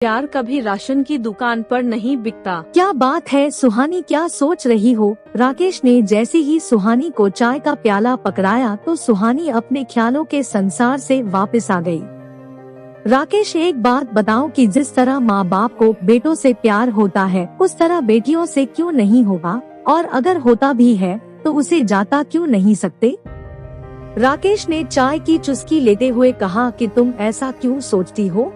प्यार कभी राशन की दुकान पर नहीं बिकता। क्या बात है सुहानी, क्या सोच रही हो? राकेश ने जैसे ही सुहानी को चाय का प्याला पकड़ाया तो सुहानी अपने ख्यालों के संसार से वापस आ गई। राकेश, एक बात बताओ कि जिस तरह माँ बाप को बेटों से प्यार होता है उस तरह बेटियों से क्यों नहीं होगा, और अगर होता भी है तो उसे जाता क्यों नहीं सकते? राकेश ने चाय की चुस्की लेते हुए कहा कि तुम ऐसा क्यों सोचती हो?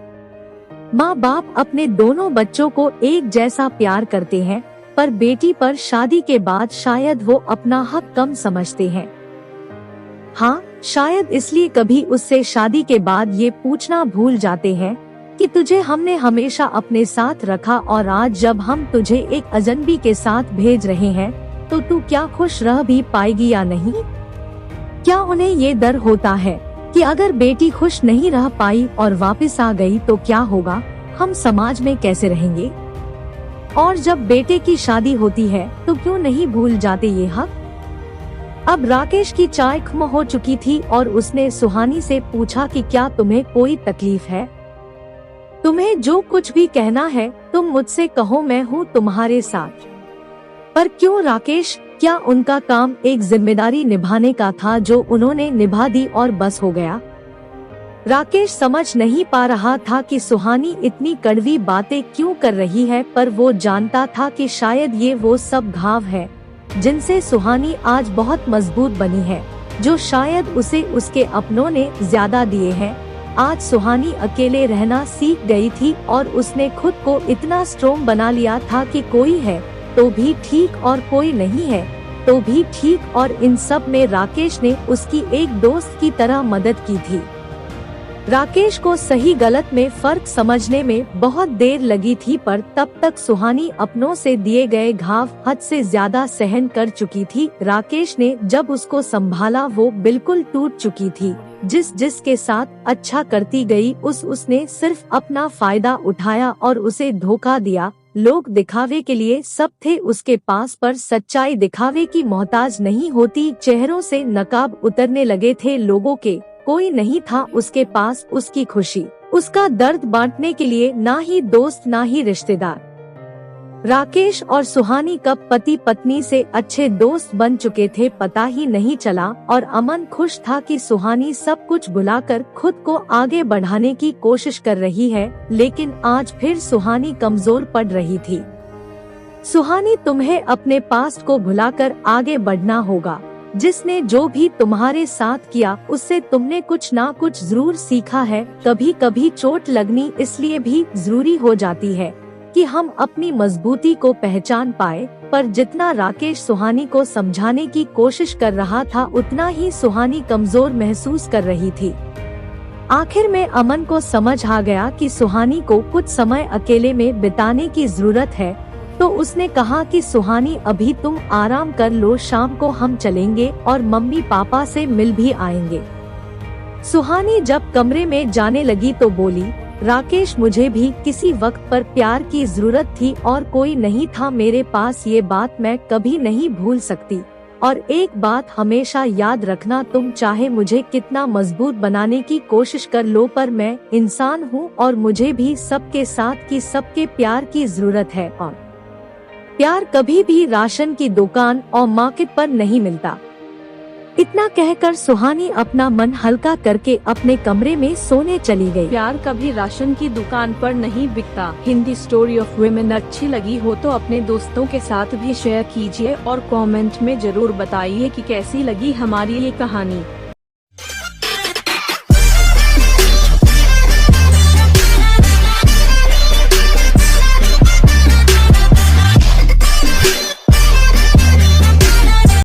माँ बाप अपने दोनों बच्चों को एक जैसा प्यार करते हैं, पर बेटी पर शादी के बाद शायद वो अपना हक कम समझते हैं। हाँ, शायद इसलिए कभी उससे शादी के बाद ये पूछना भूल जाते हैं कि तुझे हमने हमेशा अपने साथ रखा और आज जब हम तुझे एक अजनबी के साथ भेज रहे हैं तो तू क्या खुश रह भी पाएगी या नहीं? क्या उन्हें ये डर होता है कि अगर बेटी खुश नहीं रह पाई और वापस आ गई तो क्या होगा, हम समाज में कैसे रहेंगे? और जब बेटे की शादी होती है तो क्यों नहीं भूल जाते ये हक? अब राकेश की चाय खत्म हो चुकी थी और उसने सुहानी से पूछा कि क्या तुम्हें कोई तकलीफ है? तुम्हें जो कुछ भी कहना है तुम मुझसे कहो, मैं हूँ तुम्हारे साथ। पर क्यों राकेश, क्या उनका काम एक जिम्मेदारी निभाने का था जो उन्होंने निभा दी और बस हो गया? राकेश समझ नहीं पा रहा था कि सुहानी इतनी कड़वी बातें क्यों कर रही है, पर वो जानता था कि शायद ये वो सब घाव है जिनसे सुहानी आज बहुत मजबूत बनी है, जो शायद उसे उसके अपनों ने ज्यादा दिए हैं। आज सुहानी अकेले रहना सीख गई थी और उसने खुद को इतना स्ट्रॉन्ग बना लिया था कि कोई है तो भी ठीक और कोई नहीं है तो भी ठीक, और इन सब में राकेश ने उसकी एक दोस्त की तरह मदद की थी। राकेश को सही गलत में फर्क समझने में बहुत देर लगी थी, पर तब तक सुहानी अपनों से दिए गए घाव हद से ज्यादा सहन कर चुकी थी। राकेश ने जब उसको संभाला वो बिल्कुल टूट चुकी थी। जिसके साथ अच्छा करती गई उसने सिर्फ अपना फायदा उठाया और उसे धोखा दिया। लोग दिखावे के लिए सब थे उसके पास, पर सच्चाई दिखावे की मोहताज नहीं होती। चेहरों से नकाब उतरने लगे थे लोगों के, कोई नहीं था उसके पास उसकी खुशी, उसका दर्द बांटने के लिए, ना ही दोस्त ना ही रिश्तेदार। राकेश और सुहानी कब पति पत्नी से अच्छे दोस्त बन चुके थे पता ही नहीं चला, और अमन खुश था कि सुहानी सब कुछ भुलाकर खुद को आगे बढ़ाने की कोशिश कर रही है। लेकिन आज फिर सुहानी कमजोर पड़ रही थी। सुहानी, तुम्हें अपने पास्ट को भुलाकर आगे बढ़ना होगा। जिसने जो भी तुम्हारे साथ किया उससे तुमने कुछ ना कुछ जरूर सीखा है। कभी कभी चोट लगनी इसलिए भी जरूरी हो जाती है कि हम अपनी मजबूती को पहचान पाए, पर जितना राकेश सुहानी को समझाने की कोशिश कर रहा था उतना ही सुहानी कमजोर महसूस कर रही थी। आखिर में अमन को समझ आ गया कि सुहानी को कुछ समय अकेले में बिताने की जरूरत है, तो उसने कहा कि सुहानी अभी तुम आराम कर लो, शाम को हम चलेंगे और मम्मी पापा से मिल भी आएंगे। सुहानी जब कमरे में जाने लगी तो बोली, राकेश, मुझे भी किसी वक्त पर प्यार की जरूरत थी और कोई नहीं था मेरे पास, ये बात मैं कभी नहीं भूल सकती। और एक बात हमेशा याद रखना, तुम चाहे मुझे कितना मजबूत बनाने की कोशिश कर लो, पर मैं इंसान हूँ और मुझे भी सबके साथ की सबके प्यार की जरूरत है, और प्यार कभी भी राशन की दुकान और मार्केट पर नहीं मिलता। इतना कहकर सुहानी अपना मन हल्का करके अपने कमरे में सोने चली गई। प्यार कभी राशन की दुकान पर नहीं बिकता। हिंदी स्टोरी ऑफ वुमेन अच्छी लगी हो तो अपने दोस्तों के साथ भी शेयर कीजिए और कमेंट में जरूर बताइए कि कैसी लगी हमारी ये कहानी।